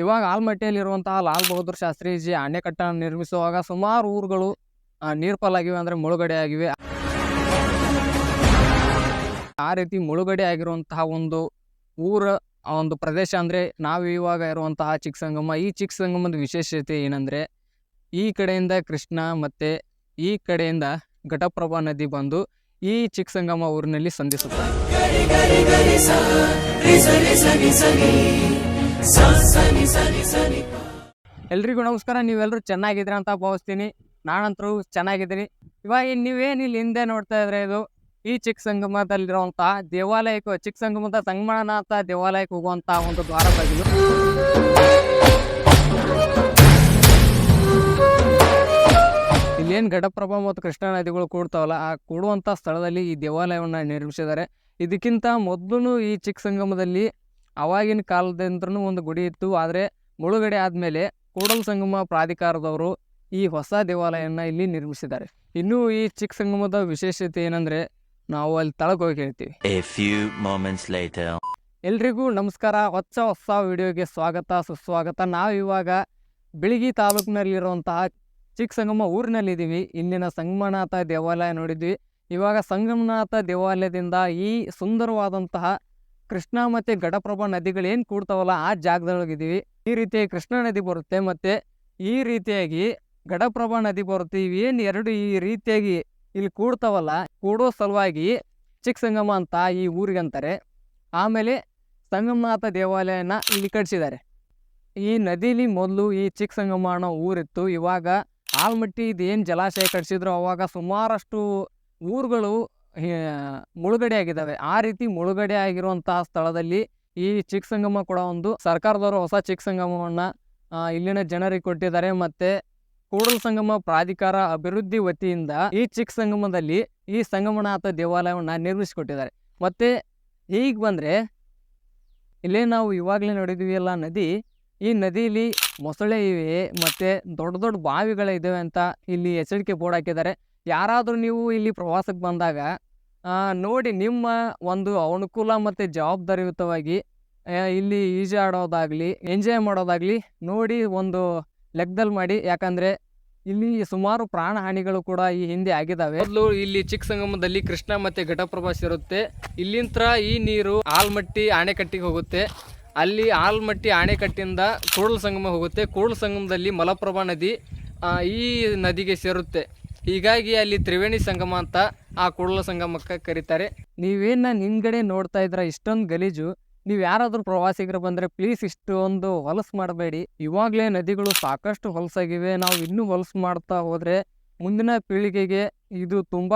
ಇವಾಗ ಆಲ್ಮಟ್ಟಿಯಲ್ಲಿರುವಂತಹ ಲಾಲ್ ಬಹದ್ದೂರ್ ಶಾಸ್ತ್ರೀಜಿ ಅಣೆಕಟ್ಟನ್ನು ನಿರ್ಮಿಸುವಾಗ ಸುಮಾರು ಊರುಗಳು ನೀರು ಪಾಲಾಗಿವೆ, ಅಂದರೆ ಮುಳುಗಡೆ ಆಗಿವೆ. ಆ ರೀತಿ ಮುಳುಗಡೆ ಆಗಿರುವಂತಹ ಒಂದು ಒಂದು ಪ್ರದೇಶ ಅಂದರೆ ನಾವು ಇವಾಗ ಇರುವಂತಹ ಚಿಕ್ಕಸಂಗಮ. ಈ ಚಿಕ್ಕಸಂಗಮದ ವಿಶೇಷತೆ ಏನಂದರೆ, ಈ ಕಡೆಯಿಂದ ಕೃಷ್ಣ ಮತ್ತು ಈ ಕಡೆಯಿಂದ ಘಟಪ್ರಭಾ ನದಿ ಬಂದು ಈ ಚಿಕ್ಕಸಂಗಮ ಊರಿನಲ್ಲಿ ಸಂಧಿಸುತ್ತದೆ. ಎಲ್ರಿಗೂ ನಮಸ್ಕಾರ. ನೀವೆಲ್ಲರೂ ಚೆನ್ನಾಗಿದ್ದೀರ ಅಂತ ಭಾವಿಸ್ತೀನಿ. ನಾನಂತರೂ ಚೆನ್ನಾಗಿದ್ದೀನಿ. ಇವಾಗ ನೀವೇನು ಇಲ್ಲಿ ಹಿಂದೆ ನೋಡ್ತಾ ಇದ್ರೆ, ಇದು ಈ ಚಿಕ್ಕಸಂಗಮದಲ್ಲಿರುವಂತಹ ದೇವಾಲಯಕ್ಕೆ, ಚಿಕ್ಕಸಂಗಮದ ಸಂಗಮನಾಥ ದೇವಾಲಯಕ್ಕೆ ಹೋಗುವಂತಹ ಒಂದು ದ್ವಾರವಾಗಿದೆ. ಇಲ್ಲೇನು ಘಟಪ್ರಭಾ ಮತ್ತು ಕೃಷ್ಣಾ ನದಿಗಳು ಕೂಡ್ತಾವಲ್ಲ, ಆ ಕೂಡುವಂಥ ಸ್ಥಳದಲ್ಲಿ ಈ ದೇವಾಲಯವನ್ನು ನಿರ್ಮಿಸಿದ್ದಾರೆ. ಇದಕ್ಕಿಂತ ಮೊದಲು ಈ ಚಿಕ್ಕಸಂಗಮದಲ್ಲಿ ಅವಾಗಿನ ಕಾಲದಿಂದನೂ ಒಂದು ಗುಡಿ ಇತ್ತು. ಆದರೆ ಮುಳುಗಡೆ ಆದಮೇಲೆ ಕೂಡಲ ಸಂಗಮ ಪ್ರಾಧಿಕಾರದವರು ಈ ಹೊಸ ದೇವಾಲಯವನ್ನು ಇಲ್ಲಿ ನಿರ್ಮಿಸಿದ್ದಾರೆ. ಇನ್ನೂ ಈ ಚಿಕ್ಕಸಂಗಮದ ವಿಶೇಷತೆ ಏನಂದರೆ, ನಾವು ಅಲ್ಲಿ ತಳಗೆ ಹೋಗಿ ಹೇಳ್ತೀವಿ. ಎಲ್ರಿಗೂ ನಮಸ್ಕಾರ. ಹೊಸ ವಿಡಿಯೋಗೆ ಸ್ವಾಗತ ಸುಸ್ವಾಗತ. ನಾವು ಇವಾಗ ಬಿಳಿಗಿ ತಾಲೂಕಿನಲ್ಲಿರುವಂತಹ ಚಿಕ್ಕಸಂಗಮ ಊರಿನಲ್ಲಿದ್ದೀವಿ. ಇಲ್ಲಿನ ಸಂಗಮನಾಥ ದೇವಾಲಯ ನೋಡಿದ್ವಿ. ಇವಾಗ ಸಂಗಮನಾಥ ದೇವಾಲಯದಿಂದ ಈ ಸುಂದರವಾದಂತಹ ಕೃಷ್ಣ ಮತ್ತು ಘಟಪ್ರಭಾ ನದಿಗಳು ಏನು ಕೂಡ್ತಾವಲ್ಲ, ಆ ಜಾಗದೊಳಗಿದ್ದೀವಿ. ಈ ರೀತಿ ಕೃಷ್ಣಾ ನದಿ ಬರುತ್ತೆ ಮತ್ತು ಈ ರೀತಿಯಾಗಿ ಘಟಪ್ರಭಾ ನದಿ ಬರುತ್ತೆ. ಇವೇನು ಎರಡು ಈ ರೀತಿಯಾಗಿ ಇಲ್ಲಿ ಕೂಡ್ತಾವಲ್ಲ, ಕೂಡೋ ಸಲುವಾಗಿ ಚಿಕ್ಕಸಂಗಮ ಅಂತ ಈ ಊರಿಗೆ ಅಂತಾರೆ. ಆಮೇಲೆ ಸಂಗಮನಾಥ ದೇವಾಲಯನ ಇಲ್ಲಿ ಕಟ್ಟಿಸಿದ್ದಾರೆ. ಈ ನದಿಲಿ ಮೊದಲು ಈ ಚಿಕ್ಕಸಂಗಮ ಅನ್ನೋ ಊರಿತ್ತು. ಇವಾಗ ಆಲ್ಮಟ್ಟಿ ಇದೇನು ಜಲಾಶಯ ಕಟ್ಟಿಸಿದ್ರು, ಅವಾಗ ಸುಮಾರಷ್ಟು ಊರುಗಳು ಮುಳುಗಡೆ ಆಗಿದ್ದಾವೆ. ಆ ರೀತಿ ಮುಳುಗಡೆ ಆಗಿರುವಂತಹ ಸ್ಥಳದಲ್ಲಿ ಈ ಚಿಕ್ಕಸಂಗಮ ಕೂಡ ಒಂದು ಸರ್ಕಾರದವರು ಹೊಸ ಚಿಕ್ಕಸಂಗಮವನ್ನು ಇಲ್ಲಿನ ಜನರಿಗೆ ಕೊಟ್ಟಿದ್ದಾರೆ. ಮತ್ತು ಕೂಡಲ ಸಂಗಮ ಪ್ರಾಧಿಕಾರ ಅಭಿವೃದ್ಧಿ ವತಿಯಿಂದ ಈ ಚಿಕ್ಕಸಂಗಮದಲ್ಲಿ ಈ ಸಂಗಮನಾಥ ದೇವಾಲಯವನ್ನು ನಿರ್ಮಿಸಿಕೊಟ್ಟಿದ್ದಾರೆ. ಮತ್ತು ಈಗ ಬಂದರೆ ಇಲ್ಲೇ ನಾವು ಇವಾಗಲೇ ನೋಡಿದ್ವಿ ಅಲ್ಲ ನದಿ, ಈ ನದಿಯಲ್ಲಿ ಮೊಸಳೆ ಇವೆ ಮತ್ತು ದೊಡ್ಡ ದೊಡ್ಡ ಬಾವಿಗಳಿದ್ದಾವೆ ಅಂತ ಇಲ್ಲಿ ಎಚ್ಚರಿಕೆ ಬೋರ್ಡ್ ಹಾಕಿದ್ದಾರೆ. ಯಾರಾದರೂ ನೀವು ಇಲ್ಲಿ ಪ್ರವಾಸಕ್ಕೆ ಬಂದಾಗ ನೋಡಿ, ನಿಮ್ಮ ಒಂದು ಅನುಕೂಲ ಮತ್ತು ಜವಾಬ್ದಾರಿಯುತವಾಗಿ ಇಲ್ಲಿ ಈಜಾಡೋದಾಗಲಿ ಎಂಜಾಯ್ ಮಾಡೋದಾಗಲಿ ನೋಡಿ ಒಂದು ಲೆಕ್ಕದಲ್ಲಿ ಮಾಡಿ. ಯಾಕಂದರೆ ಇಲ್ಲಿ ಸುಮಾರು ಪ್ರಾಣ ಹಾನಿಗಳು ಕೂಡ ಈ ಹಿಂದೆ ಆಗಿದ್ದಾವೆ. ಮೊದಲು ಇಲ್ಲಿ ಚಿಕ್ಕಸಂಗಮದಲ್ಲಿ ಕೃಷ್ಣ ಮತ್ತು ಘಟಪ್ರಭಾ ಸೇರುತ್ತೆ. ಇಲ್ಲಿಂದ ಈ ನೀರು ಆಲ್ಮಟ್ಟಿ ಅಣೆಕಟ್ಟಿಗೆ ಹೋಗುತ್ತೆ. ಅಲ್ಲಿ ಆಲ್ಮಟ್ಟಿ ಅಣೆಕಟ್ಟಿಂದ ಕೂಡಲ ಸಂಗಮ ಹೋಗುತ್ತೆ. ಕೂಡಲ ಸಂಗಮದಲ್ಲಿ ಮಲಪ್ರಭಾ ನದಿ ಈ ನದಿಗೆ ಸೇರುತ್ತೆ. ಹೀಗಾಗಿ ಅಲ್ಲಿ ತ್ರಿವೇಣಿ ಸಂಗಮ ಅಂತ ಆ ಕೂಡಲ ಸಂಗಮಕ್ಕೆ ಕರೀತಾರೆ. ನೀವೇನು ಹಿಂದ್ಗಡೆ ನೋಡ್ತಾ ಇದ್ರ ಇಷ್ಟೊಂದು ಗಲೀಜು, ನೀವು ಯಾರಾದರೂ ಪ್ರವಾಸಿಗರು ಬಂದರೆ ಪ್ಲೀಸ್ ಇಷ್ಟೊಂದು ಹೊಲಸು ಮಾಡಬೇಡಿ. ಇವಾಗಲೇ ನದಿಗಳು ಸಾಕಷ್ಟು ಹೊಲಸಾಗಿವೆ. ನಾವು ಇನ್ನೂ ಹೊಲಸು ಮಾಡ್ತಾ ಹೋದರೆ ಮುಂದಿನ ಪೀಳಿಗೆಗೆ ಇದು ತುಂಬ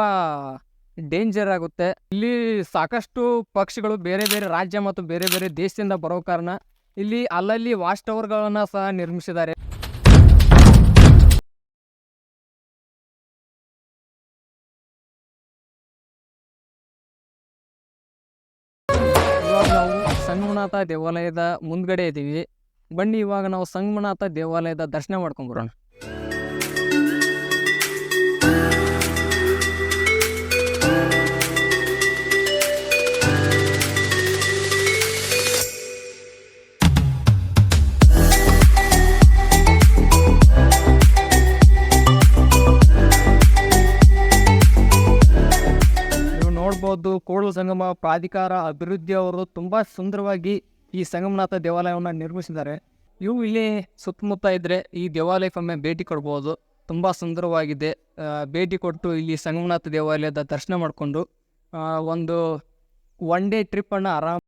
ಡೇಂಜರ್ ಆಗುತ್ತೆ. ಇಲ್ಲಿ ಸಾಕಷ್ಟು ಪಕ್ಷಿಗಳು ಬೇರೆ ಬೇರೆ ರಾಜ್ಯ ಮತ್ತು ಬೇರೆ ಬೇರೆ ದೇಶದಿಂದ ಬರೋ ಕಾರಣ ಇಲ್ಲಿ ಅಲ್ಲಲ್ಲಿ ವಾಚ್ ಟವರ್ಗಳನ್ನು ಸಹ ನಿರ್ಮಿಸಿದ್ದಾರೆ. ಇವಾಗ ನಾವು ಸಂಗಮನಾಥ ದೇವಾಲಯದ ಮುಂದ್ಗಡೆ ಇದ್ದೀವಿ. ಬನ್ನಿ ಇವಾಗ ನಾವು ಸಂಗಮನಾಥ ದೇವಾಲಯದ ದರ್ಶನ ಮಾಡ್ಕೊಂಡ್ಬರೋಣ. ನೋಡ್ಬೋದು, ಕೂಡಲ ಸಂಗಮ ಪ್ರಾಧಿಕಾರ ಅಭಿವೃದ್ಧಿ ಅವರು ತುಂಬ ಸುಂದರವಾಗಿ ಈ ಸಂಗಮನಾಥ ದೇವಾಲಯವನ್ನು ನಿರ್ಮಿಸಿದ್ದಾರೆ. ಇವು ಇಲ್ಲಿ ಸುತ್ತಮುತ್ತ ಇದ್ದರೆ ಈ ದೇವಾಲಯಕ್ಕೊಮ್ಮೆ ಭೇಟಿ ಕೊಡ್ಬೋದು. ತುಂಬ ಸುಂದರವಾಗಿದೆ. ಭೇಟಿ ಕೊಟ್ಟು ಇಲ್ಲಿ ಸಂಗಮನಾಥ ದೇವಾಲಯದ ದರ್ಶನ ಮಾಡಿಕೊಂಡು ಒಂದು ಒನ್ ಡೇ ಟ್ರಿಪ್ಪನ್ನು ಆರಾಮ